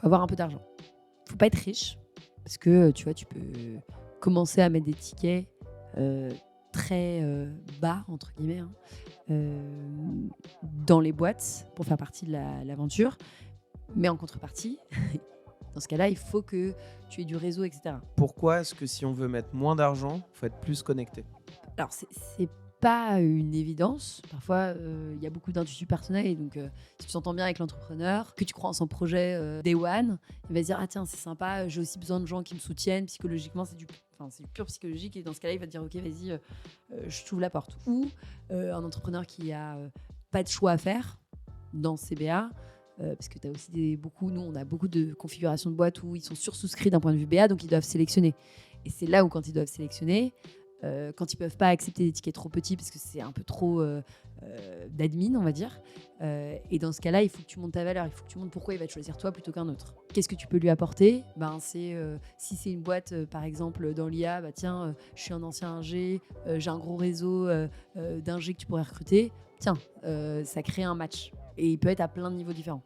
faut avoir un peu d'argent. Faut pas être riche parce que, tu vois, tu peux commencer à mettre des tickets, heu, très, «bas» entre guillemets, hein, dans les boîtes pour faire partie de l'aventure. Mais en contrepartie, dans ce cas-là, il faut que tu aies du réseau et cetera. Pourquoi est-ce que si on veut mettre moins d'argent, faut être plus connecté? Alors c'est pas une évidence. Parfois, il y a beaucoup d'intuitions personnelles et donc si tu t'entends bien avec l'entrepreneur, que tu crois en son projet, day one, il va se dire: «Ah tiens, c'est sympa, j'ai aussi besoin de gens qui me soutiennent psychologiquement». C'est du pur psychologique et dans ce cas-là, il va te dire: «OK, vas-y, je t'ouvre la porte». Ou un entrepreneur qui a, pas de choix à faire dans CBA, parce que tu as aussi nous, on a beaucoup de configurations de boîtes où ils sont sursouscrits d'un point de vue BA, donc ils doivent sélectionner. Et c'est là où quand ils doivent sélectionner, quand ils peuvent pas accepter des tickets trop petits parce que c'est un peu trop d'admin, on va dire. Et dans ce cas-là, il faut que tu montes ta valeur, il faut que tu montres pourquoi il va te choisir toi plutôt qu'un autre. Qu'est-ce que tu peux lui apporter? Si c'est une boîte, par exemple, dans l'IA, bah tiens, je suis un ancien ingé, j'ai un gros réseau d'ingé que tu pourrais recruter. Tiens, ça crée un match. Et il peut être à plein de niveaux différents.